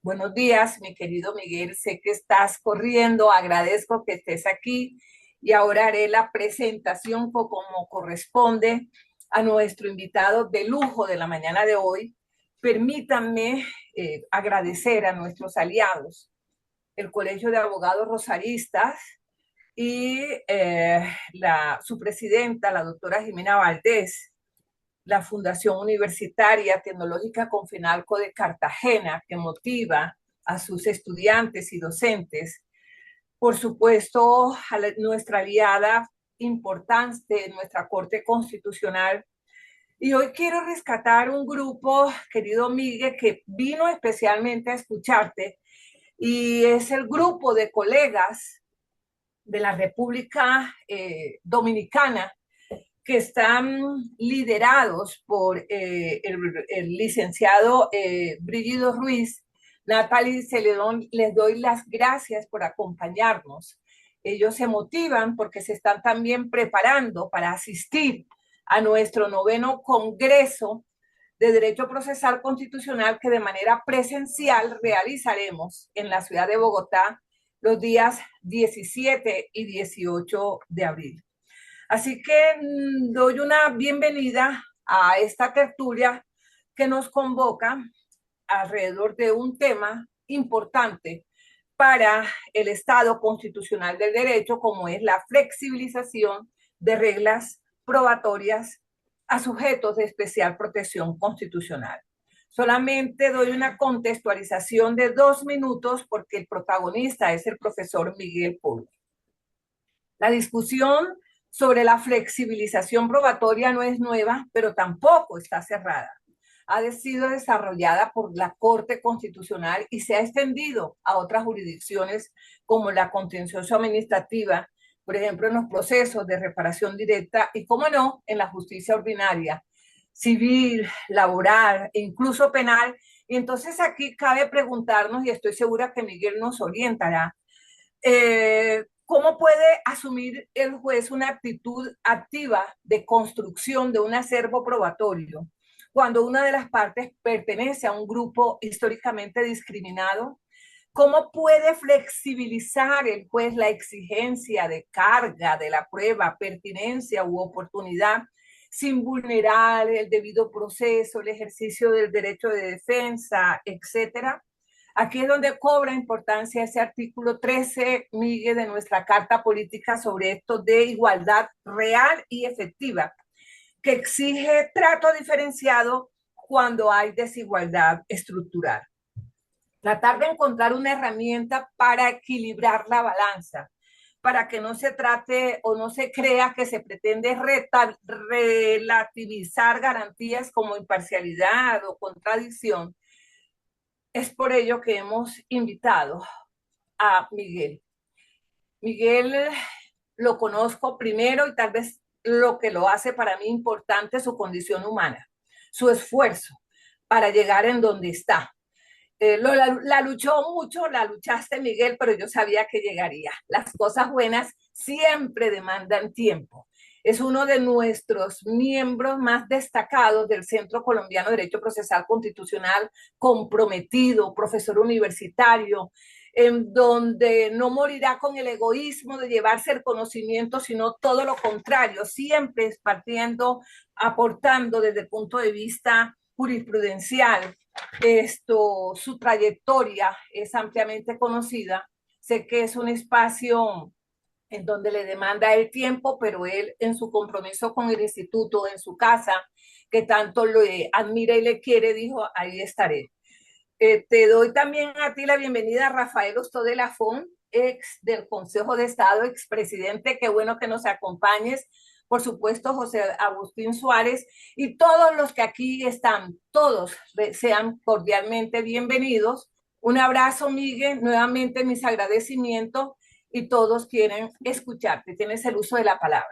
Buenos días, mi querido Miguel. Sé que estás corriendo, agradezco que estés aquí y ahora haré la presentación como corresponde a nuestro invitado de lujo de la mañana de hoy. Permítanme agradecer a nuestros aliados, el Colegio de Abogados Rosaristas y su presidenta, la doctora Jimena Valdés, la Fundación Universitaria Tecnológica Confinalco de Cartagena, que motiva a sus estudiantes y docentes. Por supuesto, nuestra aliada importante, nuestra Corte Constitucional. Y hoy quiero rescatar un grupo, querido Miguel, que vino especialmente a escucharte, y es el grupo de colegas de la República Dominicana que están liderados por el licenciado Brígido Ruiz. Natalie Celedón, les doy las gracias por acompañarnos. Ellos se motivan porque se están también preparando para asistir a nuestro noveno Congreso de Derecho Procesal Constitucional que de manera presencial realizaremos en la ciudad de Bogotá los días 17 y 18 de abril. Así que doy una bienvenida a esta tertulia que nos convoca alrededor de un tema importante para el Estado constitucional del derecho, como es la flexibilización de reglas probatorias a sujetos de especial protección constitucional. Solamente doy una contextualización de 2 minutos porque el protagonista es el profesor Miguel Polo. La discusión sobre la flexibilización probatoria no es nueva, pero tampoco está cerrada. Ha sido desarrollada por la Corte Constitucional y se ha extendido a otras jurisdicciones como la contencioso administrativa, por ejemplo, en los procesos de reparación directa y, cómo no, en la justicia ordinaria, civil, laboral e incluso penal. Y entonces aquí cabe preguntarnos, y estoy segura que Miguel nos orientará, ¿cómo puede asumir el juez una actitud activa de construcción de un acervo probatorio cuando una de las partes pertenece a un grupo históricamente discriminado? ¿Cómo puede flexibilizar el juez la exigencia de carga de la prueba, pertinencia u oportunidad sin vulnerar el debido proceso, el ejercicio del derecho de defensa, etcétera? Aquí es donde cobra importancia ese artículo 13, Miguel, de nuestra Carta Política sobre esto de igualdad real y efectiva, que exige trato diferenciado cuando hay desigualdad estructural. Tratar de encontrar una herramienta para equilibrar la balanza, para que no se trate o no se crea que se pretende relativizar garantías como imparcialidad o contradicción. Es por ello que hemos invitado a Miguel. Miguel lo conozco primero y tal vez lo que lo hace para mí importante, su condición humana, su esfuerzo para llegar en donde está. La luchó mucho, la luchaste, Miguel, pero yo sabía que llegaría. Las cosas buenas siempre demandan tiempo. Es uno de nuestros miembros más destacados del Centro Colombiano de Derecho Procesal Constitucional, comprometido, profesor universitario, en donde no morirá con el egoísmo de llevarse el conocimiento, sino todo lo contrario, siempre partiendo, aportando desde el punto de vista jurisprudencial. Su trayectoria es ampliamente conocida. Sé que es un espacio en donde le demanda el tiempo, pero él en su compromiso con el instituto, en su casa, que tanto lo admira y le quiere, dijo, ahí estaré. Te doy también a ti la bienvenida a Rafael Ostode Lafón, ex del Consejo de Estado, expresidente. Qué bueno que nos acompañes. Por supuesto, José Agustín Suárez y todos los que aquí están, todos sean cordialmente bienvenidos. Un abrazo, Miguel, nuevamente mis agradecimientos y todos quieren escucharte. Tienes el uso de la palabra.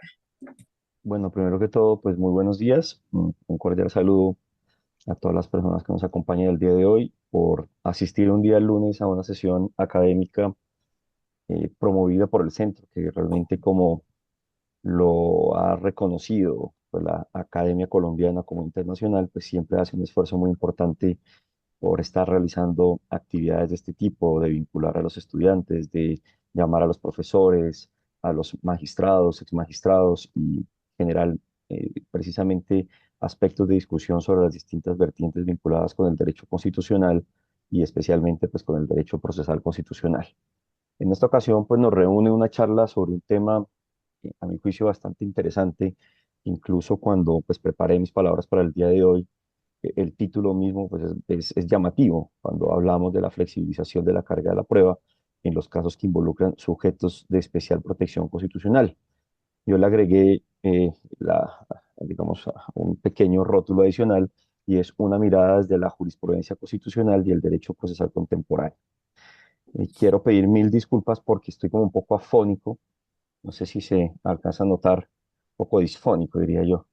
Bueno, primero que todo, pues muy buenos días. Un cordial saludo a todas las personas que nos acompañan el día de hoy por asistir un día lunes a una sesión académica promovida por el centro, que realmente como lo ha reconocido pues, la Academia Colombiana como internacional, pues siempre hace un esfuerzo muy importante por estar realizando actividades de este tipo, de vincular a los estudiantes, de llamar a los profesores, a los magistrados, exmagistrados y generar precisamente aspectos de discusión sobre las distintas vertientes vinculadas con el derecho constitucional y especialmente pues con el derecho procesal constitucional. En esta ocasión pues nos reúne una charla sobre un tema a mi juicio bastante interesante, incluso cuando pues preparé mis palabras para el día de hoy. El título mismo pues es llamativo cuando hablamos de la flexibilización de la carga de la prueba en los casos que involucran sujetos de especial protección constitucional. Yo le agregué digamos, un pequeño rótulo adicional y es una mirada desde la jurisprudencia constitucional y el derecho procesal contemporáneo. Quiero pedir mil disculpas porque estoy como un poco afónico, no sé si se alcanza a notar, un poco disfónico diría yo,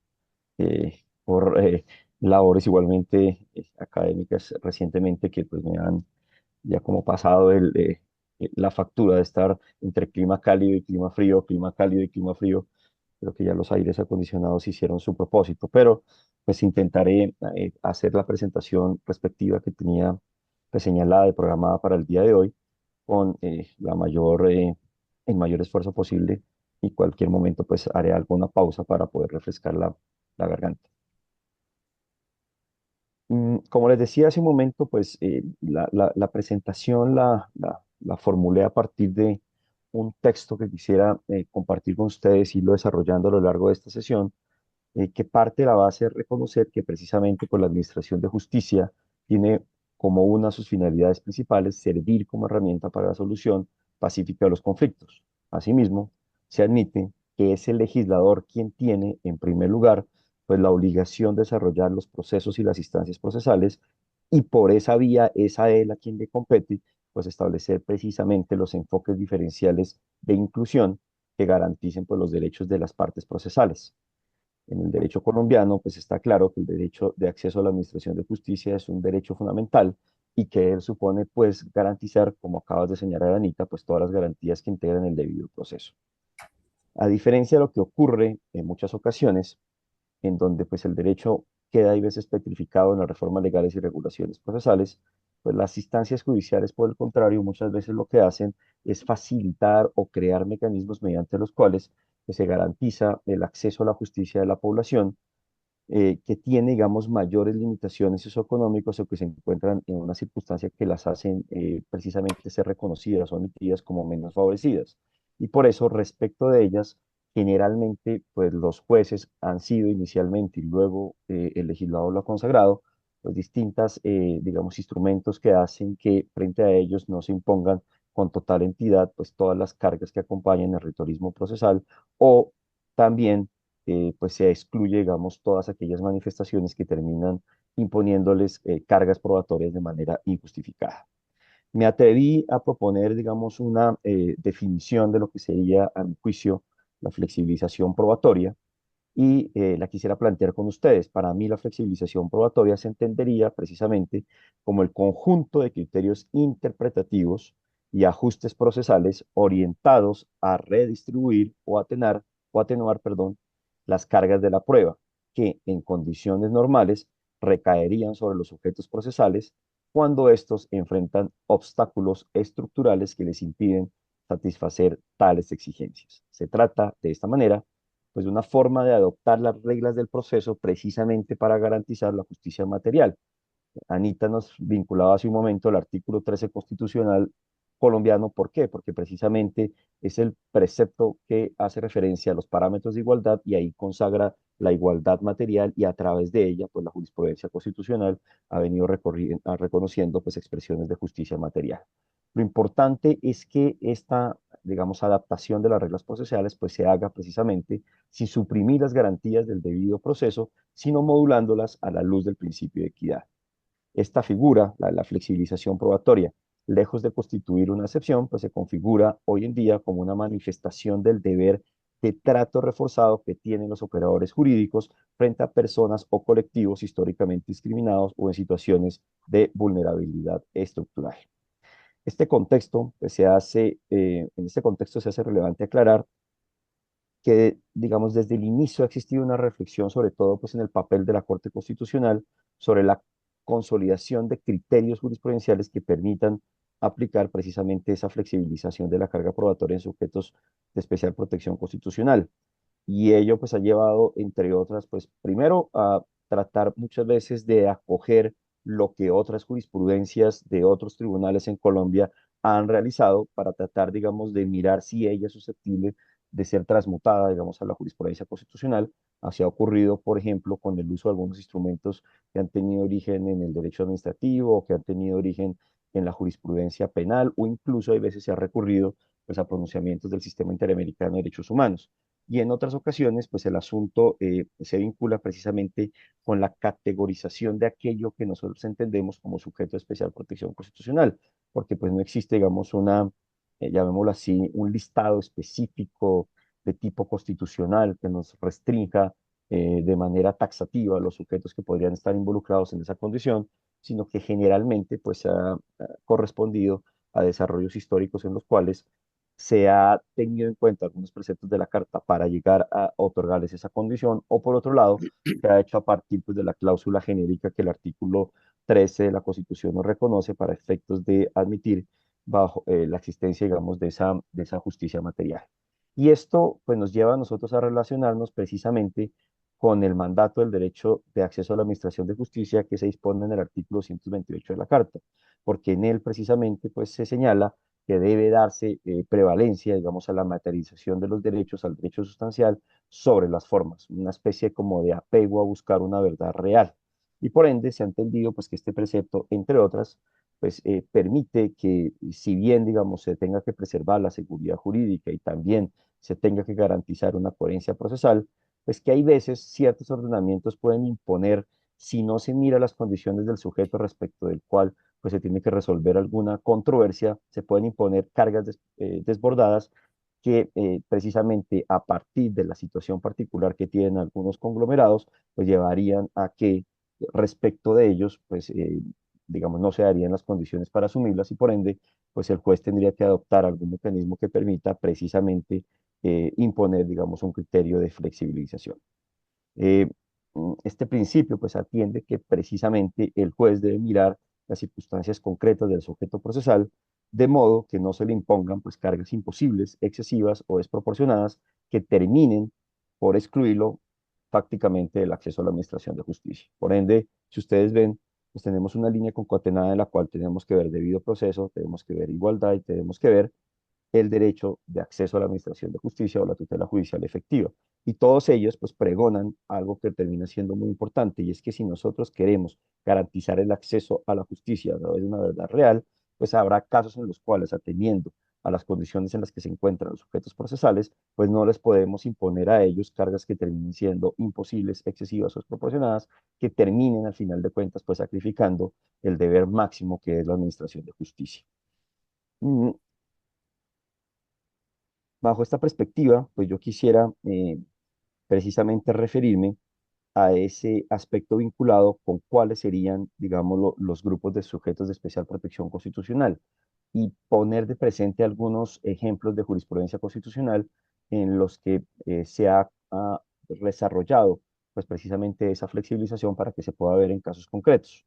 por labores igualmente académicas recientemente que pues me han ya como pasado la factura de estar entre clima cálido y clima frío, clima cálido y clima frío. Creo que ya los aires acondicionados hicieron su propósito, pero pues intentaré hacer la presentación respectiva que tenía pues, señalada y programada para el día de hoy con el mayor esfuerzo posible y cualquier momento pues haré alguna pausa para poder refrescar la garganta. Como les decía hace un momento, pues la presentación la formulé a partir de un texto que quisiera compartir con ustedes y irlo desarrollando a lo largo de esta sesión, que parte de la base de reconocer que precisamente pues, la Administración de Justicia tiene como una de sus finalidades principales servir como herramienta para la solución pacífica de los conflictos. Asimismo, se admite que es el legislador quien tiene, en primer lugar, pues la obligación de desarrollar los procesos y las instancias procesales, y por esa vía es a él a quien le compete, pues establecer precisamente los enfoques diferenciales de inclusión que garanticen pues, los derechos de las partes procesales. En el derecho colombiano, pues está claro que el derecho de acceso a la administración de justicia es un derecho fundamental y que él supone, pues, garantizar, como acabas de señalar, Anita, pues todas las garantías que integran el debido proceso. A diferencia de lo que ocurre en muchas ocasiones, en donde pues el derecho queda a veces petrificado en las reformas legales y regulaciones procesales, pues las instancias judiciales, por el contrario, muchas veces lo que hacen es facilitar o crear mecanismos mediante los cuales pues, se garantiza el acceso a la justicia de la población que tiene, digamos, mayores limitaciones socioeconómicas o que se encuentran en una circunstancia que las hacen precisamente ser reconocidas o admitidas como menos favorecidas. Y por eso, respecto de ellas, generalmente, pues los jueces han sido inicialmente y luego el legislador lo ha consagrado, pues distintas, digamos, instrumentos que hacen que frente a ellos no se impongan con total entidad, pues todas las cargas que acompañan el ritorismo procesal o también pues se excluye, digamos, todas aquellas manifestaciones que terminan imponiéndoles cargas probatorias de manera injustificada. Me atreví a proponer, digamos, una definición de lo que sería, a mi juicio, la flexibilización probatoria y la quisiera plantear con ustedes. Para mí, la flexibilización probatoria se entendería precisamente como el conjunto de criterios interpretativos y ajustes procesales orientados a redistribuir o atenuar, perdón, las cargas de la prueba, que en condiciones normales recaerían sobre los sujetos procesales cuando estos enfrentan obstáculos estructurales que les impiden satisfacer tales exigencias. Se trata, de esta manera, pues de una forma de adoptar las reglas del proceso precisamente para garantizar la justicia material. Anita nos vinculaba hace un momento al artículo 13 constitucional colombiano. ¿Por qué? Porque precisamente es el precepto que hace referencia a los parámetros de igualdad y ahí consagra la igualdad material y a través de ella, pues la jurisprudencia constitucional ha venido reconociendo pues expresiones de justicia material. Lo importante es que esta, digamos, adaptación de las reglas procesales pues se haga precisamente sin suprimir las garantías del debido proceso, sino modulándolas a la luz del principio de equidad. Esta figura, la flexibilización probatoria, lejos de constituir una excepción, pues se configura hoy en día como una manifestación del deber de trato reforzado que tienen los operadores jurídicos frente a personas o colectivos históricamente discriminados o en situaciones de vulnerabilidad estructural. Este contexto, pues, en este contexto se hace relevante aclarar que, digamos, desde el inicio ha existido una reflexión, sobre todo pues, en el papel de la Corte Constitucional sobre la consolidación de criterios jurisprudenciales que permitan aplicar precisamente esa flexibilización de la carga probatoria en sujetos de especial protección constitucional. Y ello pues ha llevado, entre otras, pues primero a tratar muchas veces de acoger lo que otras jurisprudencias de otros tribunales en Colombia han realizado para tratar, digamos, de mirar si ella es susceptible de ser transmutada, digamos, a la jurisprudencia constitucional. Así ha ocurrido, por ejemplo, con el uso de algunos instrumentos que han tenido origen en el derecho administrativo o que han tenido origen en la jurisprudencia penal, o incluso hay veces se ha recurrido pues, a pronunciamientos del Sistema Interamericano de Derechos Humanos. Y en otras ocasiones, pues el asunto se vincula precisamente con la categorización de aquello que nosotros entendemos como sujeto de especial protección constitucional, porque pues no existe, digamos, llamémoslo así, un listado específico de tipo constitucional que nos restrinja de manera taxativa los sujetos que podrían estar involucrados en esa condición, sino que generalmente pues ha correspondido a desarrollos históricos en los cuales se ha tenido en cuenta algunos preceptos de la Carta para llegar a otorgarles esa condición, o por otro lado, se ha hecho a partir pues, de la cláusula genérica que el artículo 13 de la Constitución nos reconoce para efectos de admitir bajo la existencia, digamos, de esa justicia material. Y esto pues, nos lleva a nosotros a relacionarnos precisamente con el mandato del derecho de acceso a la administración de justicia que se dispone en el artículo 128 de la Carta, porque en él precisamente pues, se señala que debe darse prevalencia, digamos, a la materialización de los derechos, al derecho sustancial, sobre las formas, una especie como de apego a buscar una verdad real. Y por ende se ha entendido pues, que este precepto, entre otras, pues permite que, si bien, digamos, se tenga que preservar la seguridad jurídica y también se tenga que garantizar una coherencia procesal, pues que hay veces ciertos ordenamientos pueden imponer, si no se mira las condiciones del sujeto respecto del cual pues se tiene que resolver alguna controversia, se pueden imponer cargas desbordadas que precisamente a partir de la situación particular que tienen algunos conglomerados, pues llevarían a que respecto de ellos, pues digamos, no se darían las condiciones para asumirlas y por ende, pues el juez tendría que adoptar algún mecanismo que permita precisamente imponer, digamos, un criterio de flexibilización. Eh, este principio pues atiende que precisamente el juez debe mirar las circunstancias concretas del sujeto procesal, de modo que no se le impongan pues cargas imposibles, excesivas o desproporcionadas que terminen por excluirlo prácticamente del acceso a la administración de justicia. Por ende, si ustedes ven, pues tenemos una línea concatenada en la cual tenemos que ver debido proceso, tenemos que ver igualdad y tenemos que ver el derecho de acceso a la administración de justicia o la tutela judicial efectiva. Y todos ellos pues pregonan algo que termina siendo muy importante y es que si nosotros queremos garantizar el acceso a la justicia a través de una verdad real, pues habrá casos en los cuales atendiendo a las condiciones en las que se encuentran los sujetos procesales, pues no les podemos imponer a ellos cargas que terminen siendo imposibles, excesivas o desproporcionadas, que terminen al final de cuentas pues sacrificando el deber máximo que es la administración de justicia. Mm, Bajo esta perspectiva, pues yo quisiera precisamente referirme a ese aspecto vinculado con cuáles serían, digamos, los grupos de sujetos de especial protección constitucional y poner de presente algunos ejemplos de jurisprudencia constitucional en los que se ha desarrollado, pues precisamente esa flexibilización para que se pueda ver en casos concretos.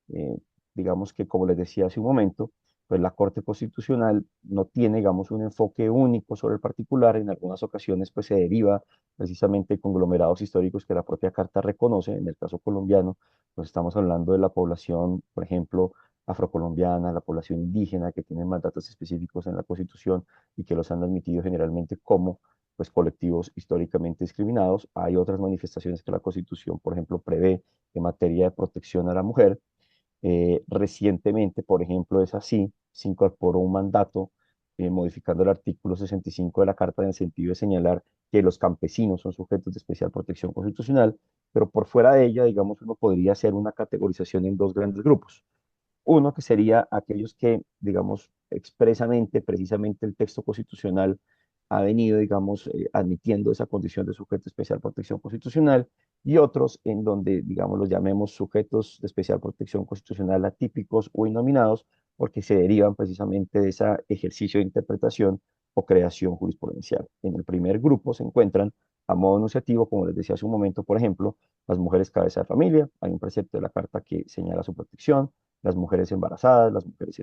Eh, digamos que, como les decía hace un momento, pues la Corte Constitucional no tiene, digamos, un enfoque único sobre el particular. En algunas ocasiones, pues se deriva precisamente de conglomerados históricos que la propia Carta reconoce. En el caso colombiano, pues estamos hablando de la población, por ejemplo, afrocolombiana, la población indígena, que tienen mandatos específicos en la Constitución y que los han admitido generalmente como pues, colectivos históricamente discriminados. Hay otras manifestaciones que la Constitución, por ejemplo, prevé en materia de protección a la mujer. Recientemente, por ejemplo, es así, se incorporó un mandato modificando el artículo 65 de la Carta en el sentido de señalar que los campesinos son sujetos de especial protección constitucional, pero por fuera de ella, digamos, uno podría hacer una categorización en dos grandes grupos. Uno que sería aquellos que, digamos, expresamente, precisamente el texto constitucional ha venido, digamos, admitiendo esa condición de sujeto de especial protección constitucional, y otros en donde, digamos, los llamemos sujetos de especial protección constitucional atípicos o innominados, porque se derivan precisamente de ese ejercicio de interpretación o creación jurisprudencial. En el primer grupo se encuentran A modo enunciativo, como les decía hace un momento, por ejemplo, las mujeres cabeza de familia, hay un precepto de la Carta que señala su protección, las mujeres embarazadas, las mujeres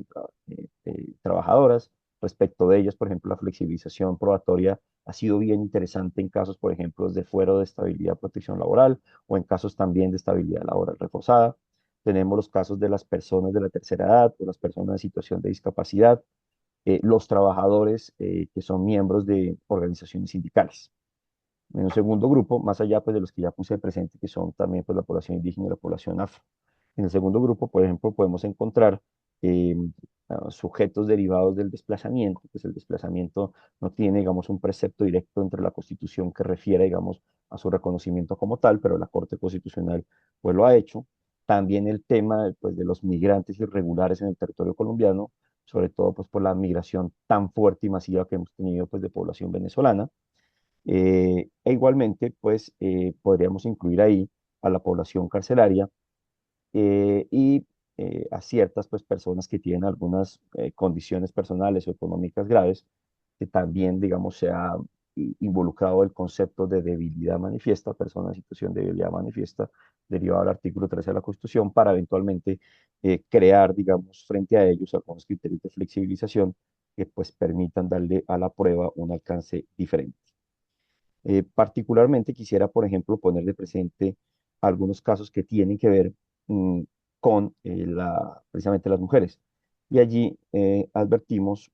trabajadoras. Respecto de ellas, por ejemplo, la flexibilización probatoria ha sido bien interesante en casos, por ejemplo, de fuero de estabilidad, protección laboral o en casos también de estabilidad laboral reforzada. Tenemos los casos de las personas de la tercera edad o las personas en situación de discapacidad, los trabajadores que son miembros de organizaciones sindicales. En un segundo grupo, más allá pues, de los que ya puse presente, que son también pues, la población indígena y la población afro. En el segundo grupo, por ejemplo, podemos encontrar eh, sujetos derivados del desplazamiento, pues el desplazamiento no tiene, digamos, un precepto directo entre la Constitución que refiere, digamos, a su reconocimiento como tal, pero la Corte Constitucional pues lo ha hecho. También el tema pues, de los migrantes irregulares en el territorio colombiano, sobre todo pues por la migración tan fuerte y masiva que hemos tenido pues de población venezolana. E igualmente, pues podríamos incluir ahí a la población carcelaria y a ciertas pues, personas que tienen algunas condiciones personales o económicas graves, que también, digamos, se ha involucrado el concepto de debilidad manifiesta, persona en situación de debilidad manifiesta, derivado del artículo 13 de la Constitución, para eventualmente crear, digamos, frente a ellos algunos criterios de flexibilización que pues permitan darle a la prueba un alcance diferente. Particularmente quisiera, por ejemplo, poner de presente algunos casos que tienen que ver mm, con precisamente las mujeres. Y allí advertimos,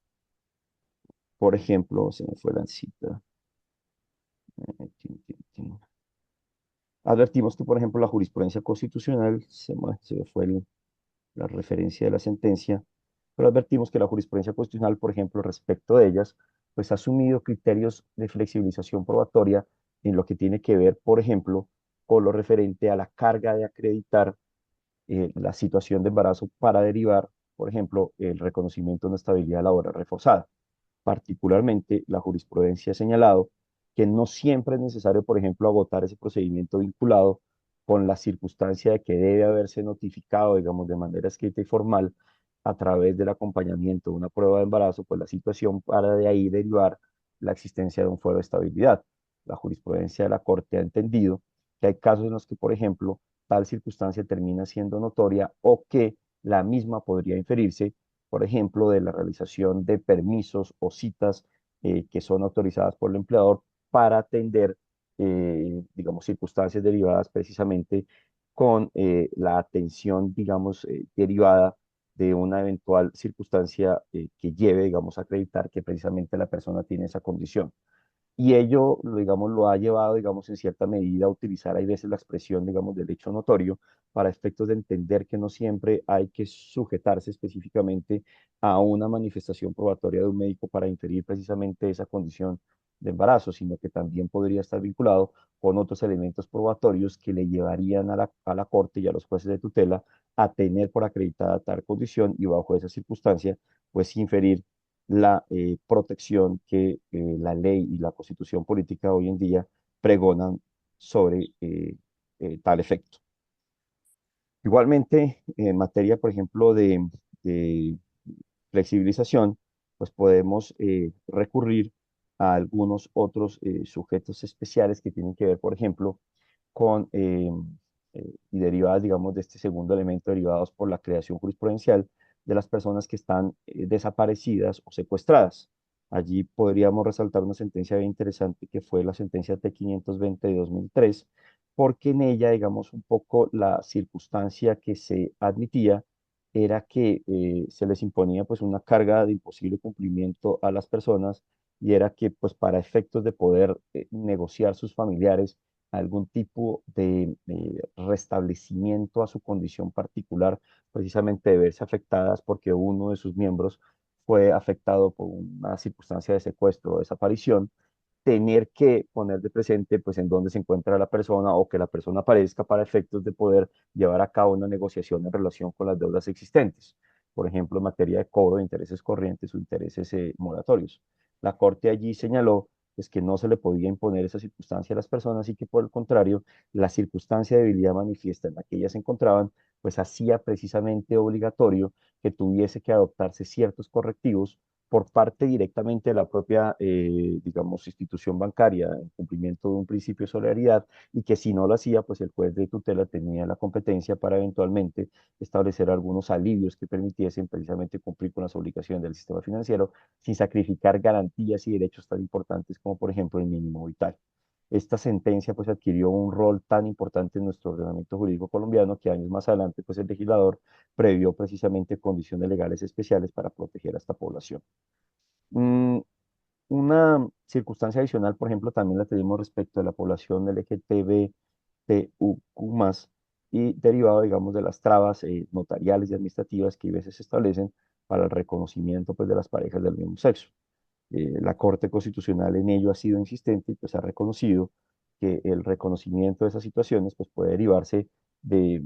por ejemplo, se me fue la cita, advertimos que, por ejemplo, la jurisprudencia constitucional, se me fue la referencia de la sentencia, pero advertimos que la jurisprudencia constitucional, por ejemplo, respecto de ellas, pues ha asumido criterios de flexibilización probatoria en lo que tiene que ver, por ejemplo, con lo referente a la carga de acreditar la situación de embarazo para derivar, por ejemplo, el reconocimiento de una estabilidad laboral reforzada. Particularmente, la jurisprudencia ha señalado que no siempre es necesario, por ejemplo, agotar ese procedimiento vinculado con la circunstancia de que debe haberse notificado, digamos, de manera escrita y formal a través del acompañamiento de una prueba de embarazo, pues la situación para de ahí derivar la existencia de un fuero de estabilidad. La jurisprudencia de la Corte ha entendido que hay casos en los que, por ejemplo, tal circunstancia termina siendo notoria o que la misma podría inferirse, por ejemplo, de la realización de permisos o citas que son autorizadas por el empleador para atender, digamos, circunstancias derivadas precisamente con la atención, digamos, derivada de una eventual circunstancia que lleve, digamos, a acreditar que precisamente la persona tiene esa condición. Y ello, digamos, lo ha llevado, digamos, en cierta medida a utilizar, hay veces, la expresión, digamos, del hecho notorio para efectos de entender que no siempre hay que sujetarse específicamente a una manifestación probatoria de un médico para inferir precisamente esa condición de embarazo, sino que también podría estar vinculado con otros elementos probatorios que le llevarían a la Corte y a los jueces de tutela a tener por acreditada tal condición y bajo esa circunstancia, pues inferir la protección que la ley y la constitución política hoy en día pregonan sobre tal efecto. Igualmente, en materia, por ejemplo, de flexibilización, pues podemos recurrir a algunos otros sujetos especiales que tienen que ver, por ejemplo, con y derivadas, digamos, de este segundo elemento, derivados por la creación jurisprudencial de las personas que están desaparecidas o secuestradas. Allí podríamos resaltar una sentencia bien interesante que fue la sentencia T520 de 2003, porque en ella, digamos, un poco la circunstancia que se admitía era que se les imponía pues una carga de imposible cumplimiento a las personas y era que pues para efectos de poder negociar sus familiares algún tipo de restablecimiento a su condición particular, precisamente de verse afectadas porque uno de sus miembros fue afectado por una circunstancia de secuestro o desaparición, tener que poner de presente pues en dónde se encuentra la persona o que la persona aparezca para efectos de poder llevar a cabo una negociación en relación con las deudas existentes, por ejemplo, en materia de cobro de intereses corrientes o intereses moratorios. La Corte allí señaló pues, que no se le podía imponer esa circunstancia a las personas y que por el contrario, la circunstancia de debilidad manifiesta en la que ellas se encontraban, pues hacía precisamente obligatorio que tuviese que adoptarse ciertos correctivos por parte directamente de la propia, digamos, institución bancaria, en cumplimiento de un principio de solidaridad, y que si no lo hacía, pues el juez de tutela tenía la competencia para eventualmente establecer algunos alivios que permitiesen precisamente cumplir con las obligaciones del sistema financiero sin sacrificar garantías y derechos tan importantes como, por ejemplo, el mínimo vital. Esta sentencia pues adquirió un rol tan importante en nuestro ordenamiento jurídico colombiano que años más adelante pues el legislador previó precisamente condiciones legales especiales para proteger a esta población. Mm, una circunstancia adicional, por ejemplo, también la tenemos respecto de la población LGTBTQ+, y derivado, digamos, de las trabas notariales y administrativas que a veces se establecen para el reconocimiento pues, de las parejas del mismo sexo. La Corte Constitucional en ello ha sido insistente y pues ha reconocido que el reconocimiento de esas situaciones pues puede derivarse de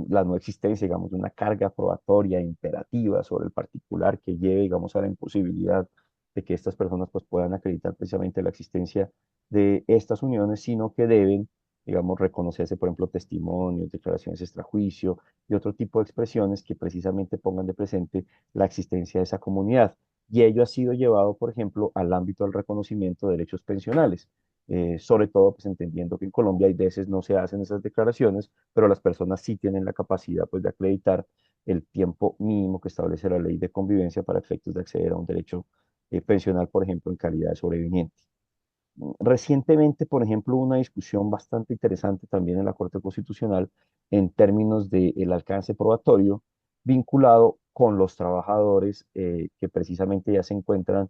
la no existencia, digamos, de una carga probatoria imperativa sobre el particular que lleve, digamos, a la imposibilidad de que estas personas pues puedan acreditar precisamente la existencia de estas uniones, sino que deben, digamos, reconocerse, por ejemplo, testimonios, declaraciones extrajuicio y otro tipo de expresiones que precisamente pongan de presente la existencia de esa comunidad. Y ello ha sido llevado, por ejemplo, al ámbito del reconocimiento de derechos pensionales. Sobre todo, pues entendiendo que en Colombia hay veces no se hacen esas declaraciones, pero las personas sí tienen la capacidad, pues, de acreditar el tiempo mínimo que establece la ley de convivencia para efectos de acceder a un derecho pensional, por ejemplo, en calidad de sobreviviente. Recientemente, por ejemplo, hubo una discusión bastante interesante también en la Corte Constitucional en términos del alcance probatorio vinculado con los trabajadores que precisamente ya se encuentran,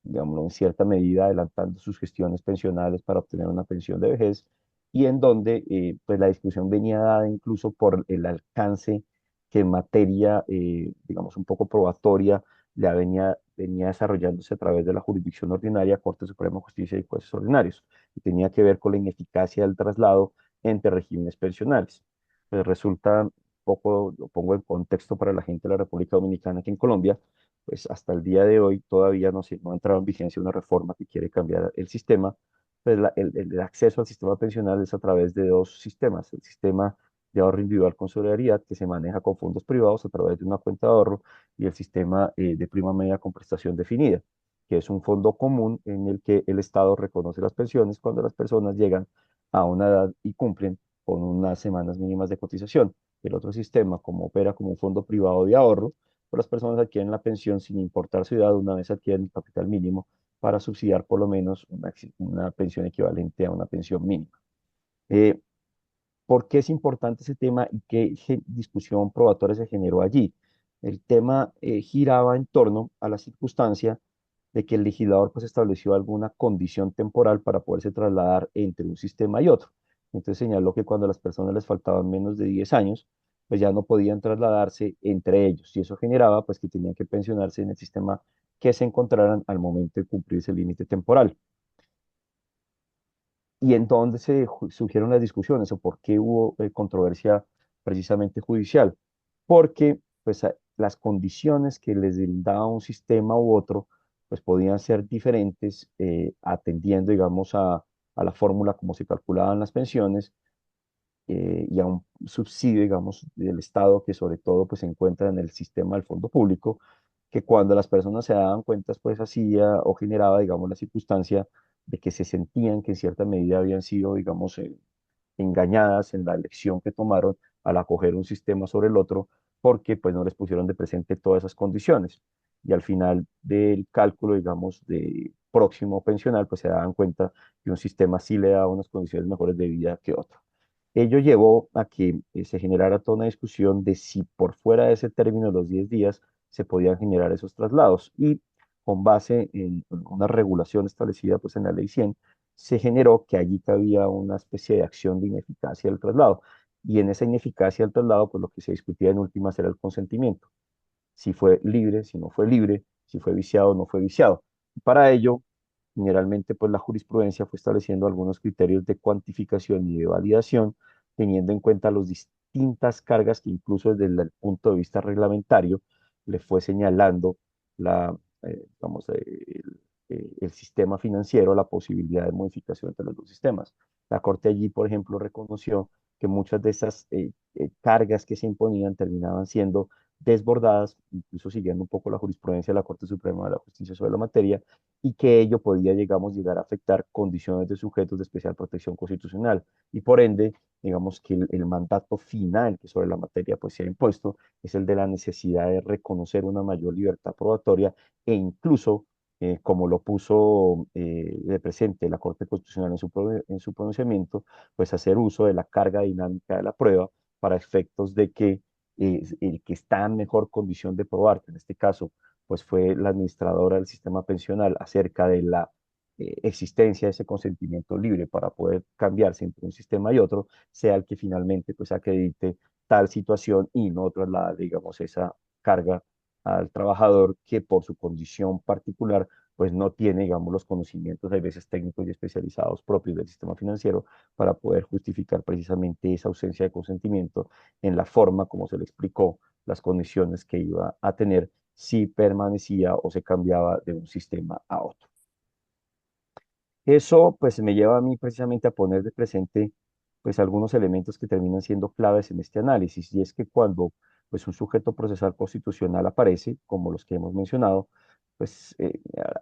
digamos, en cierta medida adelantando sus gestiones pensionales para obtener una pensión de vejez, y en donde pues la discusión venía dada incluso por el alcance que en materia, digamos, un poco probatoria venía desarrollándose a través de la jurisdicción ordinaria, Corte Suprema de Justicia y jueces ordinarios, y tenía que ver con la ineficacia del traslado entre regímenes pensionales. Pues resulta, poco lo pongo en contexto para la gente de la República Dominicana, que en Colombia, pues hasta el día de hoy todavía no ha entrado en vigencia una reforma que quiere cambiar el sistema. Pues el acceso al sistema pensional es a través de dos sistemas: el sistema de ahorro individual con solidaridad, que se maneja con fondos privados a través de una cuenta de ahorro, y el sistema de prima media con prestación definida, que es un fondo común en el que el Estado reconoce las pensiones cuando las personas llegan a una edad y cumplen con unas semanas mínimas de cotización. El otro sistema, como opera como un fondo privado de ahorro, pues las personas adquieren la pensión sin importar su edad una vez adquieren el capital mínimo para subsidiar por lo menos una pensión equivalente a una pensión mínima. Eh, ¿Por qué es importante ese tema y qué discusión probatoria se generó allí? El tema giraba en torno a la circunstancia de que el legislador pues estableció alguna condición temporal para poderse trasladar entre un sistema y otro. Entonces señaló que cuando a las personas les faltaban menos de 10 años, pues ya no podían trasladarse entre ellos, y eso generaba pues que tenían que pensionarse en el sistema que se encontraran al momento de cumplirse el límite temporal. ¿Y en dónde surgieron las discusiones o por qué hubo controversia precisamente judicial? Porque pues, las condiciones que les brindaba un sistema u otro pues podían ser diferentes, atendiendo, digamos, a la fórmula como se calculaban las pensiones, y a un subsidio, digamos, del Estado que sobre todo pues se encuentra en el sistema del fondo público, que cuando las personas se daban cuentas pues hacía o generaba, digamos, la circunstancia de que se sentían que en cierta medida habían sido, digamos, engañadas en la elección que tomaron al acoger un sistema sobre el otro, porque pues no les pusieron de presente todas esas condiciones. Y al final del cálculo, digamos, de próximo pensional, pues se daban cuenta que un sistema sí le daba unas condiciones mejores de vida que otro. Ello llevó a que se generara toda una discusión de si por fuera de ese término de los 10 días se podían generar esos traslados, y con base en una regulación establecida pues en la ley 100 se generó que allí cabía una especie de acción de ineficacia del traslado, y en esa ineficacia del traslado pues lo que se discutía en últimas era el consentimiento: si fue libre, si no fue libre, si fue viciado o no fue viciado. Para ello, generalmente, pues la jurisprudencia fue estableciendo algunos criterios de cuantificación y de validación, teniendo en cuenta las distintas cargas que incluso desde el punto de vista reglamentario le fue señalando vamos, el sistema financiero, la posibilidad de modificación entre los dos sistemas. La Corte allí, por ejemplo, reconoció que muchas de esas cargas que se imponían terminaban siendo desbordadas, incluso siguiendo un poco la jurisprudencia de la Corte Suprema de la Justicia sobre la materia, y que ello podía, digamos, llegar a afectar condiciones de sujetos de especial protección constitucional. Y por ende, digamos que el mandato final que sobre la materia pues se ha impuesto es el de la necesidad de reconocer una mayor libertad probatoria e incluso, como lo puso de presente la Corte Constitucional en su pronunciamiento, pues hacer uso de la carga dinámica de la prueba para efectos de que el que está en mejor condición de probar, que en este caso pues fue la administradora del sistema pensional acerca de la existencia de ese consentimiento libre para poder cambiarse entre un sistema y otro, sea el que finalmente pues acredite tal situación y no traslada, digamos, esa carga al trabajador que por su condición particular pues no tiene, digamos, los conocimientos, hay veces técnicos y especializados propios del sistema financiero para poder justificar precisamente esa ausencia de consentimiento en la forma como se le explicó las condiciones que iba a tener si permanecía o se cambiaba de un sistema a otro. Eso pues me lleva a mí precisamente a poner de presente pues algunos elementos que terminan siendo claves en este análisis, y es que cuando pues un sujeto procesal constitucional aparece, como los que hemos mencionado, pues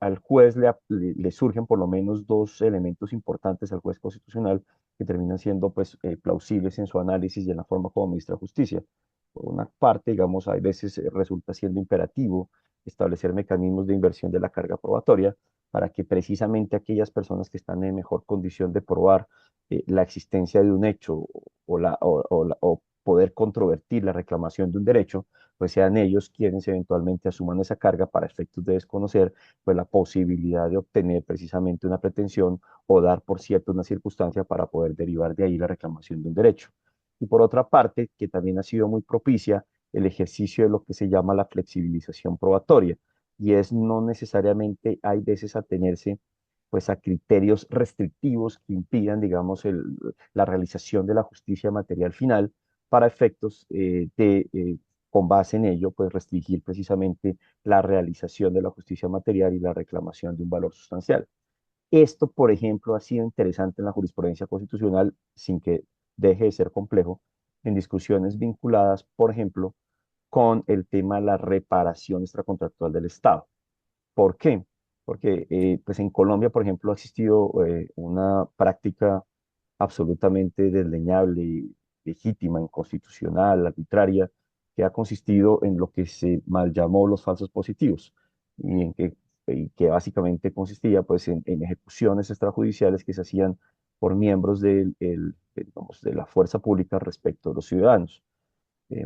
al juez le surgen por lo menos dos elementos importantes al juez constitucional que terminan siendo pues plausibles en su análisis y en la forma como ministra justicia. Por una parte, digamos, hay veces resulta siendo imperativo establecer mecanismos de inversión de la carga probatoria para que precisamente aquellas personas que están en mejor condición de probar la existencia de un hecho o poder controvertir la reclamación de un derecho, pues sean ellos quienes eventualmente asuman esa carga para efectos de desconocer pues la posibilidad de obtener precisamente una pretensión o dar por cierto una circunstancia para poder derivar de ahí la reclamación de un derecho. Y por otra parte, que también ha sido muy propicia, el ejercicio de lo que se llama la flexibilización probatoria, y es no necesariamente hay veces atenerse pues a criterios restrictivos que impidan, digamos, la realización de la justicia material final para efectos con base en ello, pues restringir precisamente la realización de la justicia material y la reclamación de un valor sustancial. Esto, por ejemplo, ha sido interesante en la jurisprudencia constitucional sin que deje de ser complejo en discusiones vinculadas, por ejemplo, con el tema de la reparación extracontractual del Estado. ¿Por qué? Porque pues en Colombia, por ejemplo, ha existido una práctica absolutamente desleñable, legítima, inconstitucional, arbitraria, que ha consistido en lo que se mal llamó los falsos positivos, y que básicamente consistía pues en ejecuciones extrajudiciales que se hacían por miembros digamos, de la fuerza pública respecto a los ciudadanos.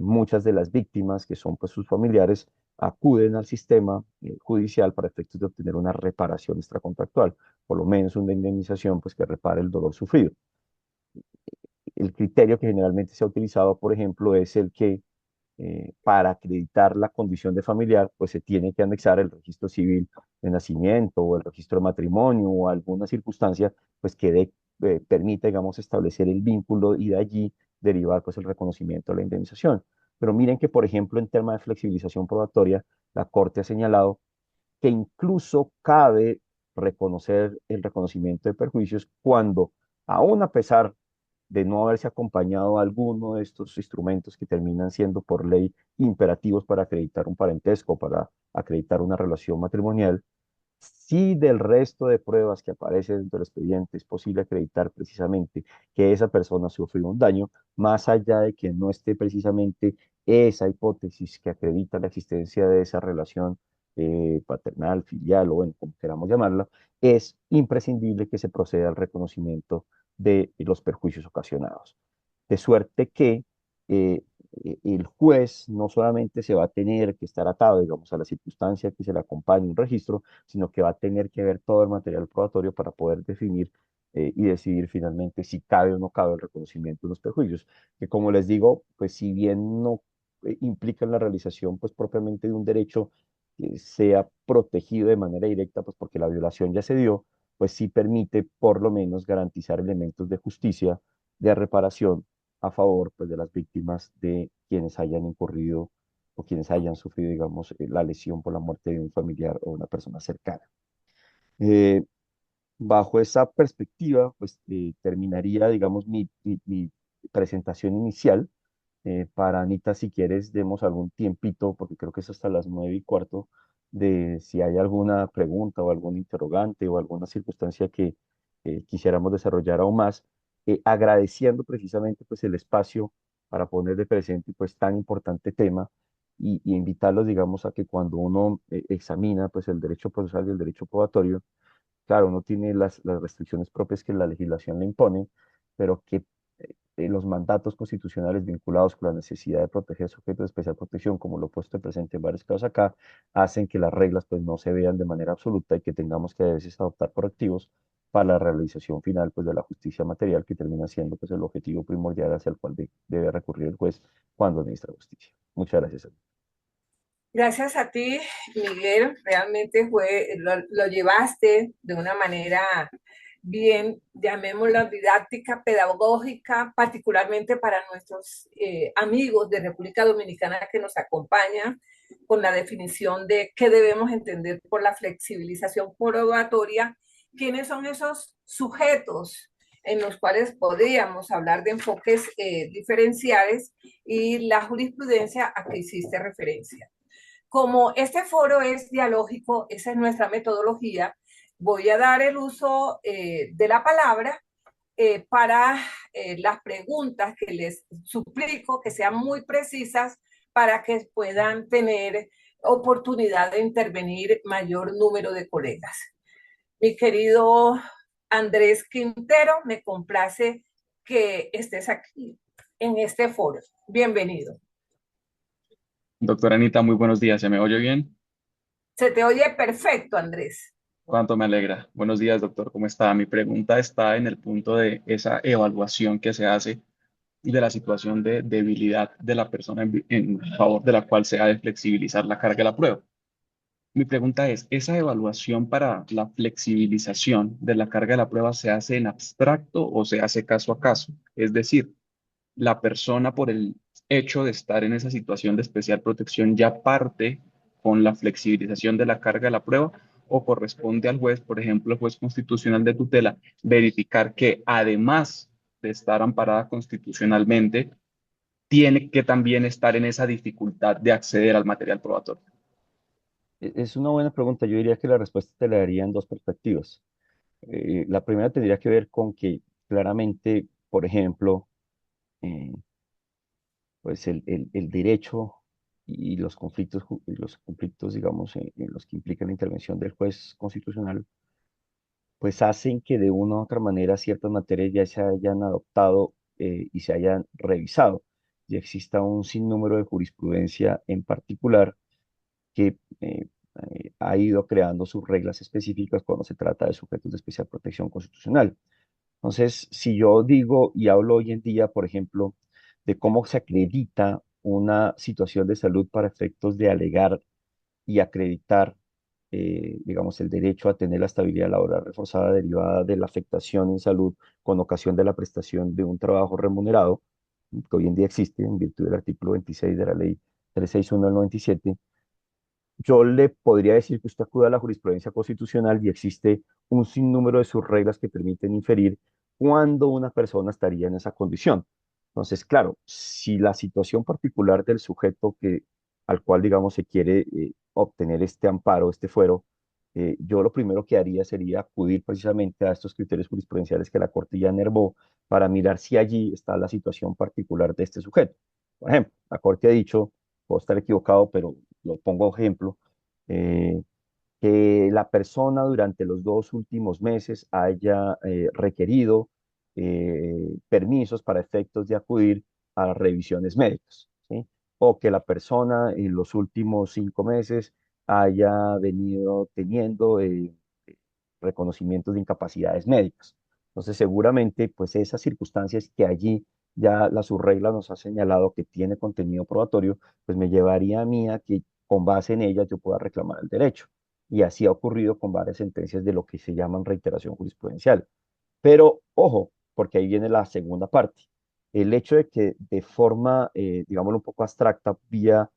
Muchas de las víctimas, que son pues sus familiares, acuden al sistema judicial para efectos de obtener una reparación extracontractual, por lo menos una indemnización pues que repare el dolor sufrido. El criterio que generalmente se ha utilizado, por ejemplo, es el que para acreditar la condición de familiar, pues se tiene que anexar el registro civil de nacimiento o el registro de matrimonio o alguna circunstancia, pues que permita, digamos, establecer el vínculo y de allí derivar, pues, el reconocimiento de la indemnización. Pero miren que, por ejemplo, en tema de flexibilización probatoria, la Corte ha señalado que incluso cabe reconocer el reconocimiento de perjuicios cuando, aún a pesar de no haberse acompañado a alguno de estos instrumentos que terminan siendo por ley imperativos para acreditar un parentesco, para acreditar una relación matrimonial, si del resto de pruebas que aparecen dentro del expediente es posible acreditar precisamente que esa persona sufrió un daño, más allá de que no esté precisamente esa hipótesis que acredita la existencia de esa relación paternal, filial o bueno, como queramos llamarla, es imprescindible que se proceda al reconocimiento de los perjuicios ocasionados. De suerte que eh, el juez no solamente se va a tener que estar atado, digamos, a la circunstancia que se le acompañe un registro, sino que va a tener que ver todo el material probatorio para poder definir y decidir finalmente si cabe o no cabe el reconocimiento de los perjuicios, que como les digo, pues si bien no implica la realización pues propiamente de un derecho que sea protegido de manera directa, pues porque la violación ya se dio, pues sí permite por lo menos garantizar elementos de justicia, de reparación a favor pues, de las víctimas de quienes hayan incurrido o quienes hayan sufrido, digamos, la lesión por la muerte de un familiar o una persona cercana. Eh, Bajo esa perspectiva, pues terminaría, digamos, mi presentación inicial para Anita, si quieres, demos algún tiempito, porque creo que es hasta las 9:15, de si hay alguna pregunta o algún interrogante o alguna circunstancia que quisiéramos desarrollar aún más, agradeciendo precisamente pues el espacio para poner de presente pues tan importante tema y invitarlos, digamos, a que cuando uno examina pues el derecho procesal y el derecho probatorio, claro, uno tiene las restricciones propias que la legislación le impone, pero que los mandatos constitucionales vinculados con la necesidad de proteger sujetos de especial protección, como lo he puesto de presente en varios casos acá, hacen que las reglas pues no se vean de manera absoluta y que tengamos que a veces adoptar correctivos para la realización final pues de la justicia material, que termina siendo pues el objetivo primordial hacia el cual debe recurrir el juez cuando administra justicia. Muchas gracias. Gracias a ti, Miguel, realmente lo llevaste de una manera bien, llamémosla didáctica, pedagógica, particularmente para nuestros amigos de República Dominicana que nos acompañan con la definición de qué debemos entender por la flexibilización probatoria, quiénes son esos sujetos en los cuales podríamos hablar de enfoques diferenciales y la jurisprudencia a que hiciste referencia. Como este foro es dialógico, esa es nuestra metodología, voy a dar el uso de la palabra para las preguntas que les suplico que sean muy precisas para que puedan tener oportunidad de intervenir mayor número de colegas. Mi querido Andrés Quintero, me complace que estés aquí en este foro. Bienvenido. Doctora Anita, muy buenos días. ¿Se me oye bien? Se te oye perfecto, Andrés. Cuánto me alegra. Buenos días, doctor. ¿Cómo está? Mi pregunta está en el punto de esa evaluación que se hace de la situación de debilidad de la persona en favor de la cual se ha de flexibilizar la carga de la prueba. Mi pregunta es, ¿esa evaluación para la flexibilización de la carga de la prueba se hace en abstracto o se hace caso a caso? Es decir, la persona por el hecho de estar en esa situación de especial protección ya parte con la flexibilización de la carga de la prueba o corresponde al juez, por ejemplo, el juez constitucional de tutela, verificar que además de estar amparada constitucionalmente, tiene que también estar en esa dificultad de acceder al material probatorio. Es una buena pregunta. Yo diría que la respuesta te la daría en dos perspectivas. La primera tendría que ver con que claramente, por ejemplo, eh, pues el derecho y los conflictos, digamos, en los que implica la intervención del juez constitucional, pues hacen que de una u otra manera ciertas materias ya se hayan adoptado y se hayan revisado. Y exista un sinnúmero de jurisprudencia en particular que ha ido creando sus reglas específicas cuando se trata de sujetos de especial protección constitucional. Entonces, si yo digo y hablo hoy en día, por ejemplo, de cómo se acredita una situación de salud para efectos de alegar y acreditar, digamos, el derecho a tener la estabilidad laboral reforzada derivada de la afectación en salud con ocasión de la prestación de un trabajo remunerado, que hoy en día existe en virtud del artículo 26 de la ley 361 del 97, yo le podría decir que usted acude a la jurisprudencia constitucional y existe un sinnúmero de sus reglas que permiten inferir cuándo una persona estaría en esa condición. Entonces, claro, si la situación particular del sujeto al cual, digamos, se quiere obtener este amparo, este fuero, yo lo primero que haría sería acudir precisamente a estos criterios jurisprudenciales que la Corte ya enervó para mirar si allí está la situación particular de este sujeto. Por ejemplo, la Corte ha dicho, puedo estar equivocado, pero lo pongo ejemplo, eh, que la persona durante los 2 últimos meses haya requerido permisos para efectos de acudir a revisiones médicas, ¿sí? O que la persona en los últimos 5 meses haya venido teniendo reconocimientos de incapacidades médicas. Entonces, seguramente, pues esas circunstancias que allí ya la subregla nos ha señalado que tiene contenido probatorio, pues me llevaría a mí a que con base en ellas yo pueda reclamar el derecho. Y así ha ocurrido con varias sentencias de lo que se llaman reiteración jurisprudencial. Pero ojo, porque ahí viene la segunda parte. El hecho de que de forma, digámoslo, un poco abstracta, vía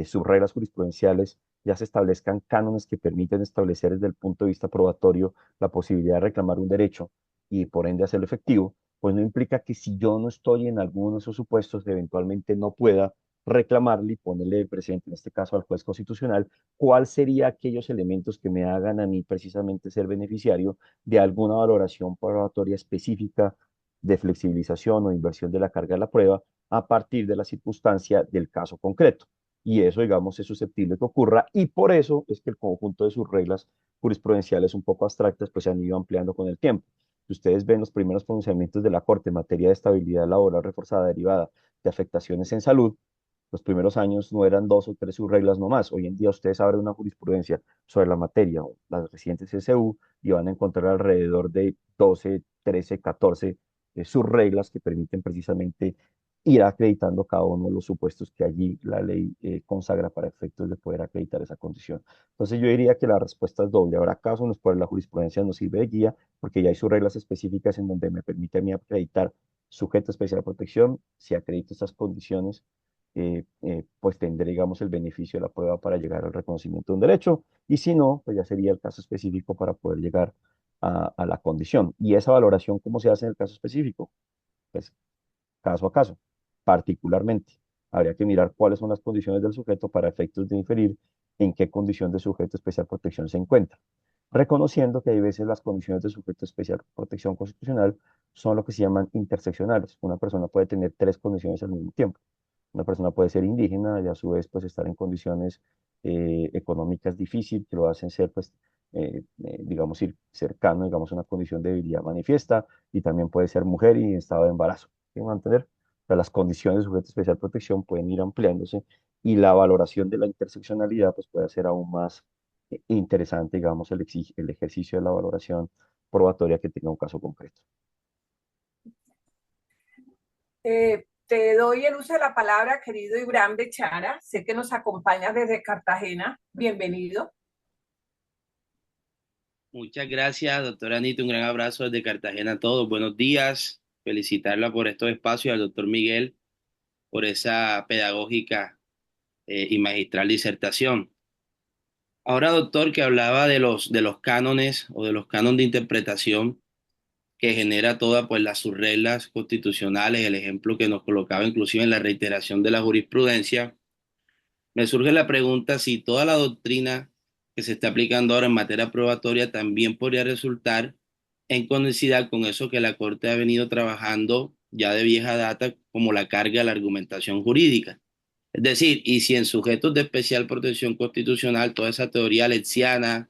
sus reglas jurisprudenciales, ya se establezcan cánones que permiten establecer desde el punto de vista probatorio la posibilidad de reclamar un derecho y por ende hacerlo efectivo, pues no implica que si yo no estoy en alguno de esos supuestos, eventualmente no pueda reclamarle y ponerle presente, en este caso al juez constitucional, cuál sería aquellos elementos que me hagan a mí precisamente ser beneficiario de alguna valoración probatoria específica de flexibilización o inversión de la carga de la prueba a partir de la circunstancia del caso concreto. Y eso, digamos, es susceptible que ocurra, y por eso es que el conjunto de sus reglas jurisprudenciales un poco abstractas pues se han ido ampliando con el tiempo. Si ustedes ven los primeros pronunciamientos de la Corte en materia de estabilidad laboral reforzada derivada de afectaciones en salud, los primeros años no eran dos o tres subreglas nomás. Hoy en día ustedes abren una jurisprudencia sobre la materia o las recientes SU y van a encontrar alrededor de 12, 13, 14 subreglas que permiten precisamente ir acreditando cada uno de los supuestos que allí la ley consagra para efectos de poder acreditar esa condición. Entonces yo diría que la respuesta es doble. Habrá casos en los cuales la jurisprudencia nos sirve de guía porque ya hay sus reglas específicas en donde me permite a mí acreditar sujeto a especial protección. Si acredito estas condiciones, pues tendré, digamos, el beneficio de la prueba para llegar al reconocimiento de un derecho, y si no, pues ya sería el caso específico para poder llegar a la condición. ¿Y esa valoración cómo se hace en el caso específico? Pues caso a caso, particularmente. Habría que mirar cuáles son las condiciones del sujeto para efectos de inferir en qué condición de sujeto de especial protección se encuentra, reconociendo que hay veces las condiciones de sujeto de especial protección constitucional son lo que se llaman interseccionales. Una persona puede tener tres condiciones al mismo tiempo. Una persona puede ser indígena y a su vez pues estar en condiciones económicas difíciles que lo hacen ser pues digamos ir cercano digamos a una condición de debilidad manifiesta, y también puede ser mujer y en estado de embarazo. ¿Sí me van a entender? O sea, las condiciones de sujeto de especial protección pueden ir ampliándose y la valoración de la interseccionalidad pues puede ser aún más interesante, digamos, el ejercicio de la valoración probatoria que tenga un caso concreto. Te doy el uso de la palabra, querido Ibrahim Bechara. Sé que nos acompañas desde Cartagena. Bienvenido. Muchas gracias, doctora Anita. Un gran abrazo desde Cartagena a todos. Buenos días. Felicitarla por estos espacios, al doctor Miguel por esa pedagógica y magistral disertación. Ahora, doctor, que hablaba de los cánones o de los cánones de interpretación que genera todas pues, las sus reglas constitucionales, el ejemplo que nos colocaba inclusive en la reiteración de la jurisprudencia, me surge la pregunta si toda la doctrina que se está aplicando ahora en materia probatoria también podría resultar en conexidad con eso que la Corte ha venido trabajando ya de vieja data como la carga de la argumentación jurídica. Es decir, y si en sujetos de especial protección constitucional toda esa teoría lexiana,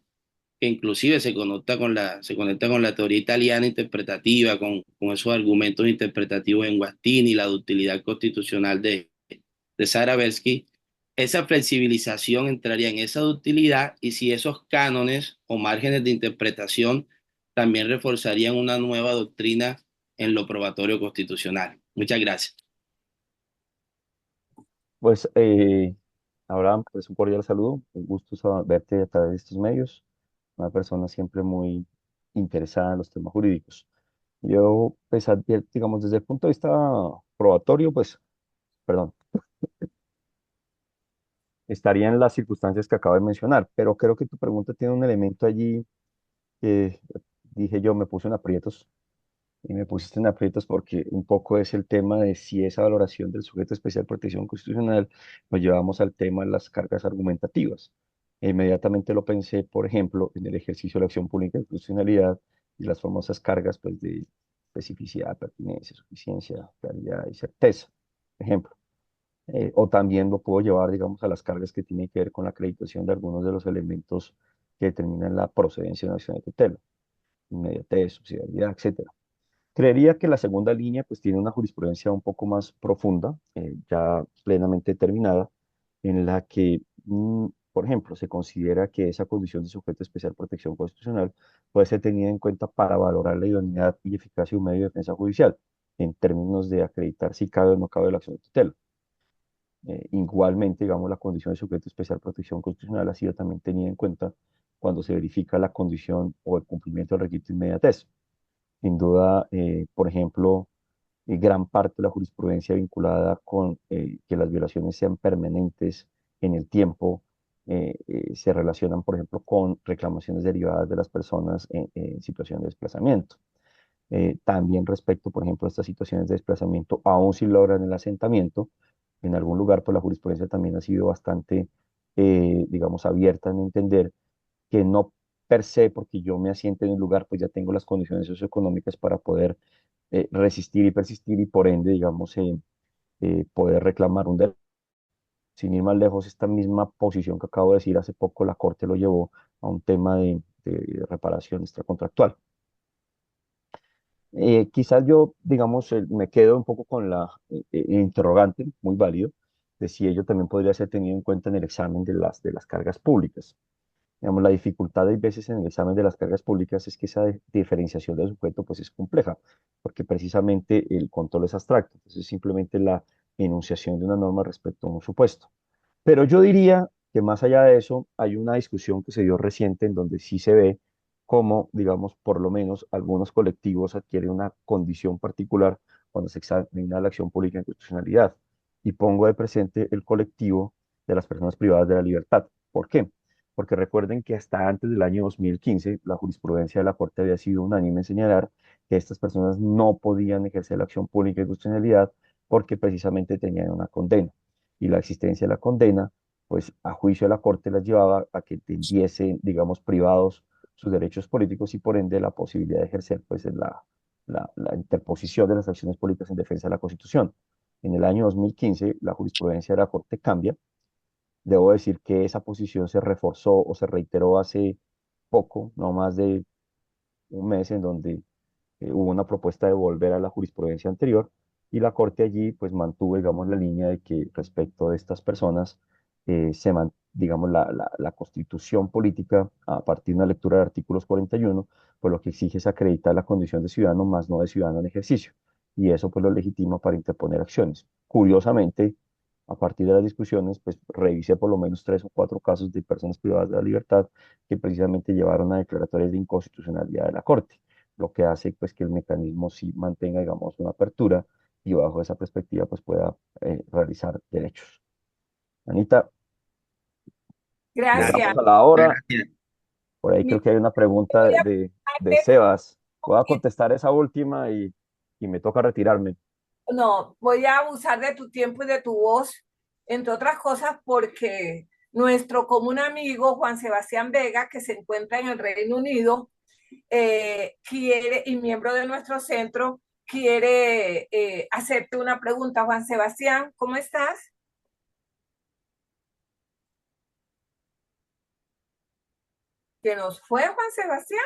que inclusive se conecta con la teoría italiana interpretativa, con esos argumentos interpretativos en Guattini, la ductilidad constitucional de Saravelski, esa flexibilización entraría en esa ductilidad, y si esos cánones o márgenes de interpretación también reforzarían una nueva doctrina en lo probatorio constitucional. Muchas gracias. Pues, Abraham, pues un cordial saludo, un gusto verte a través de estos medios, una persona siempre muy interesada en los temas jurídicos. Yo, pues, digamos, desde el punto de vista probatorio, pues, perdón, estaría en las circunstancias que acabo de mencionar, pero creo que tu pregunta tiene un elemento allí que dije yo, me puse en aprietos, y me pusiste en aprietos porque un poco es el tema de si esa valoración del sujeto de especial protección constitucional nos llevamos al tema de las cargas argumentativas. E inmediatamente lo pensé, por ejemplo, en el ejercicio de la acción pública de constitucionalidad y las famosas cargas pues, de especificidad, pertinencia, suficiencia, claridad y certeza, por ejemplo. O también lo puedo llevar, digamos, a las cargas que tienen que ver con la acreditación de algunos de los elementos que determinan la procedencia de una acción de tutela, inmediatez, subsidiariedad, etcétera. Creería que la segunda línea pues tiene una jurisprudencia un poco más profunda, ya plenamente determinada, en la que, por ejemplo, se considera que esa condición de sujeto de especial protección constitucional puede ser tenida en cuenta para valorar la idoneidad y eficacia de un medio de defensa judicial, en términos de acreditar si cabe o no cabe la acción de tutela. Igualmente, digamos, la condición de sujeto de especial protección constitucional ha sido también tenida en cuenta cuando se verifica la condición o el cumplimiento del requisito de inmediatez. Sin duda, por ejemplo, gran parte de la jurisprudencia vinculada con que las violaciones sean permanentes en el tiempo se relacionan, por ejemplo, con reclamaciones derivadas de las personas en situación de desplazamiento. También respecto, por ejemplo, a estas situaciones de desplazamiento, aún si logran el asentamiento en algún lugar, pues la jurisprudencia también ha sido bastante, digamos, abierta en entender que no per se, porque yo me asiente en un lugar, pues ya tengo las condiciones socioeconómicas para poder resistir y persistir y por ende, digamos, poder reclamar un derecho. Sin ir más lejos, esta misma posición que acabo de decir hace poco, la Corte lo llevó a un tema de reparación extracontractual. Quizás yo, digamos, me quedo un poco con la interrogante, muy válido, de si ello también podría ser tenido en cuenta en el examen de las cargas públicas. Digamos, la dificultad de veces en el examen de las cargas públicas es que esa diferenciación del sujeto pues es compleja, porque precisamente el control es abstracto, entonces es simplemente la enunciación de una norma respecto a un supuesto. Pero yo diría que más allá de eso, hay una discusión que se dio reciente en donde sí se ve cómo, digamos, por lo menos algunos colectivos adquieren una condición particular cuando se examina la acción pública en constitucionalidad. Y pongo de presente el colectivo de las personas privadas de la libertad. ¿Por qué? Porque recuerden que hasta antes del año 2015 la jurisprudencia de la Corte había sido unánime en señalar que estas personas no podían ejercer la acción pública de constitucionalidad porque precisamente tenían una condena. Y la existencia de la condena, pues a juicio de la Corte las llevaba a que entendiesen, digamos, privados sus derechos políticos y por ende la posibilidad de ejercer pues la interposición de las acciones políticas en defensa de la Constitución. En el año 2015 la jurisprudencia de la Corte cambia. Debo decir que esa posición se reforzó o se reiteró hace poco, no más de un mes, en donde hubo una propuesta de volver a la jurisprudencia anterior y la Corte allí pues mantuvo, digamos, la línea de que respecto de estas personas, digamos, la constitución política a partir de una lectura de artículos 41, pues lo que exige es acreditar la condición de ciudadano más no de ciudadano en ejercicio. Y eso pues lo legitima para interponer acciones. Curiosamente, a partir de las discusiones, pues revisé por lo menos 3 o 4 casos de personas privadas de la libertad que precisamente llevaron a declaratorias de inconstitucionalidad de la Corte, lo que hace pues que el mecanismo sí mantenga, digamos, una apertura y bajo esa perspectiva pues pueda realizar derechos. Anita, Gracias, Gracias. llegamos a la hora. gracias. Por ahí creo Mira, que hay una pregunta voy a de preguntarte Sebas. Voy a porque contestar esa última y me toca retirarme. no, voy a abusar de tu tiempo y de tu voz, entre otras cosas porque nuestro común amigo Juan Sebastián Vega, que se encuentra en el Reino Unido, quiere, y miembro de nuestro centro, quiere hacerte una pregunta. Juan Sebastián, ¿cómo estás? ¿Que nos fue Juan Sebastián?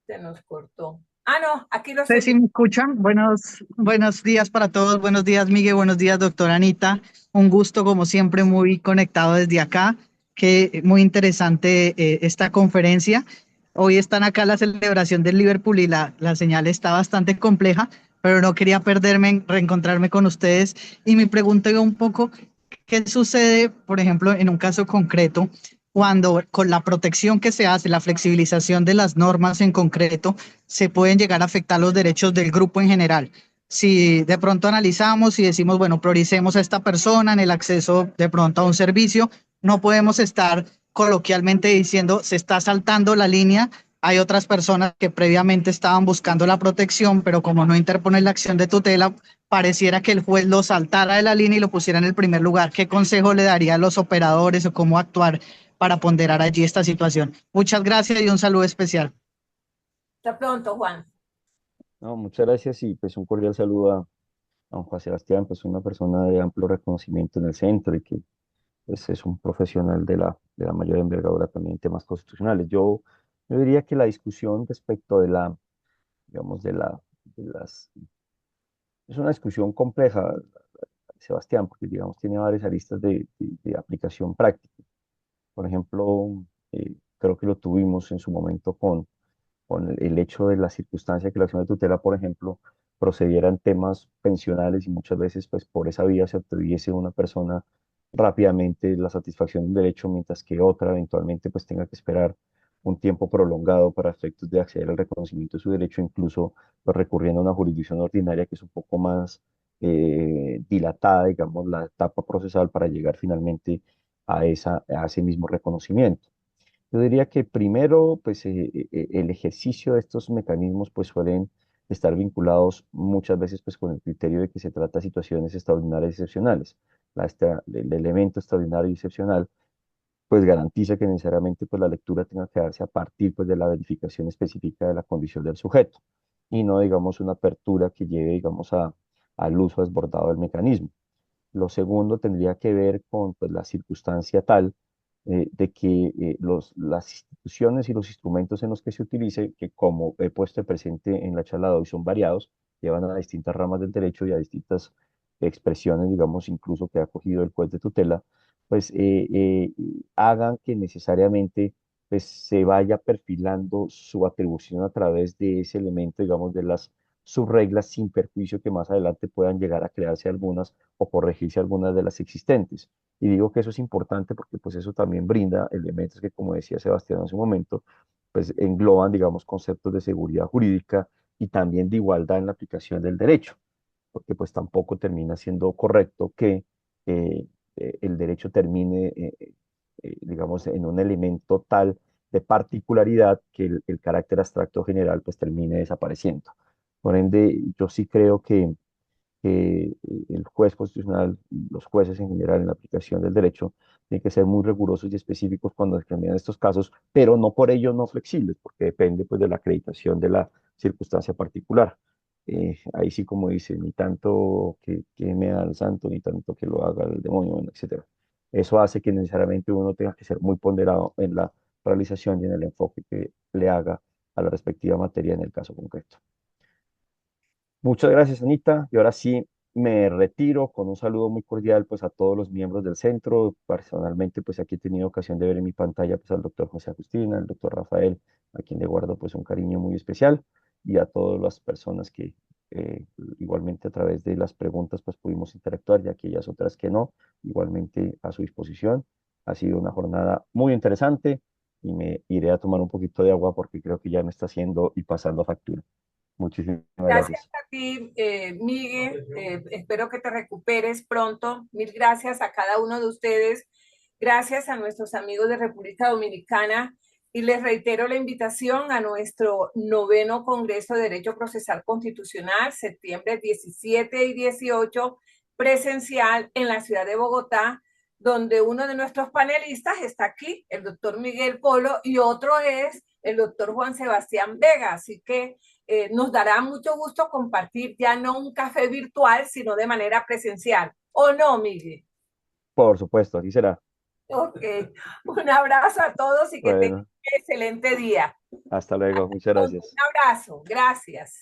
Se nos cortó. Ah, no, aquí lo Sé estoy si viendo. me escuchan. Buenos días para todos. Buenos días, Miguel. Buenos días, doctora Anita. Un gusto, como siempre, muy conectado desde acá. Que muy interesante esta conferencia. Hoy están acá la celebración del Liverpool y la señal está bastante compleja, pero no quería perderme en reencontrarme con ustedes. Y mi pregunta era un poco, ¿qué sucede, por ejemplo, en un caso concreto, cuando con la protección que se hace, la flexibilización de las normas en concreto, se pueden llegar a afectar los derechos del grupo en general? Si de pronto analizamos y decimos, bueno, prioricemos a esta persona en el acceso de pronto a un servicio, no podemos estar coloquialmente diciendo se está saltando la línea. Hay otras personas que previamente estaban buscando la protección, pero como no interponen la acción de tutela, pareciera que el juez lo saltara de la línea y lo pusiera en el primer lugar. ¿Qué consejo le daría a los operadores o cómo actuar para ponderar allí esta situación? Muchas gracias y un saludo especial. Hasta pronto, Juan. No, muchas gracias y pues un cordial saludo a don Juan Sebastián, pues una persona de amplio reconocimiento en el centro y que pues, es un profesional de la mayor envergadura también en temas constitucionales. Yo diría que la discusión respecto de digamos, de las, es una discusión compleja, Sebastián, porque digamos tiene varias aristas de aplicación práctica. Por ejemplo, creo que lo tuvimos en su momento con el hecho de la circunstancia que la acción de tutela, por ejemplo, procediera en temas pensionales y muchas veces pues por esa vía se obtuviese una persona rápidamente la satisfacción de un derecho, mientras que otra eventualmente pues tenga que esperar un tiempo prolongado para efectos de acceder al reconocimiento de su derecho, incluso pues, recurriendo a una jurisdicción ordinaria que es un poco más dilatada, digamos, la etapa procesal para llegar finalmente a ese mismo reconocimiento. Yo diría que primero, pues el ejercicio de estos mecanismos pues suelen estar vinculados muchas veces pues con el criterio de que se trata de situaciones extraordinarias y excepcionales. El elemento extraordinario y excepcional pues garantiza que necesariamente pues la lectura tenga que darse a partir pues de la verificación específica de la condición del sujeto y no digamos una apertura que lleve digamos al uso desbordado del mecanismo. Lo segundo tendría que ver con pues, la circunstancia tal de que las instituciones y los instrumentos en los que se utilice, que como he puesto de presente en la charla de hoy son variados, llevan a distintas ramas del derecho y a distintas expresiones, digamos, incluso que ha cogido el juez de tutela, pues hagan que necesariamente pues, se vaya perfilando su atribución a través de ese elemento, digamos, de las subreglas sin perjuicio que más adelante puedan llegar a crearse algunas o corregirse algunas de las existentes. Y digo que eso es importante porque pues eso también brinda elementos que, como decía Sebastián hace un momento, pues engloban, digamos, conceptos de seguridad jurídica y también de igualdad en la aplicación del derecho, porque pues tampoco termina siendo correcto que eh, el derecho termine, digamos, en un elemento tal de particularidad que el carácter abstracto general pues termine desapareciendo. Por ende, yo sí creo que el juez constitucional y los jueces en general en la aplicación del derecho tienen que ser muy rigurosos y específicos cuando determinan estos casos, pero no por ello no flexibles, porque depende pues de la acreditación de la circunstancia particular. Ahí sí, como dice, ni tanto que me da el santo, ni tanto que lo haga el demonio, bueno, etcétera. Eso hace que necesariamente uno tenga que ser muy ponderado en la realización y en el enfoque que le haga a la respectiva materia en el caso concreto. Muchas gracias, Anita. Y ahora sí me retiro con un saludo muy cordial pues a todos los miembros del centro. Personalmente pues aquí he tenido ocasión de ver en mi pantalla pues al doctor José Agustín, al doctor Rafael, a quien le guardo pues un cariño muy especial y a todas las personas que igualmente a través de las preguntas pues pudimos interactuar y aquellas otras que no, igualmente a su disposición. Ha sido una jornada muy interesante y me iré a tomar un poquito de agua porque creo que ya me está haciendo y pasando factura. Muchísimas Gracias gracias. a ti, Miguel. Espero que te recuperes pronto. Mil gracias a cada uno de ustedes. Gracias a nuestros amigos de República Dominicana. Y les reitero la invitación a nuestro 9º Congreso de Derecho Procesal Constitucional, septiembre 17 y 18, presencial en la ciudad de Bogotá, donde uno de nuestros panelistas está aquí, el doctor Miguel Polo, y otro es el doctor Juan Sebastián Vega. Así que nos dará mucho gusto compartir ya no un café virtual, sino de manera presencial. ¿O no, Miguel? Por supuesto, así será. Ok. Un abrazo a todos y que tengan Bueno, un excelente día. hasta luego. Muchas Un gracias. abrazo. Gracias.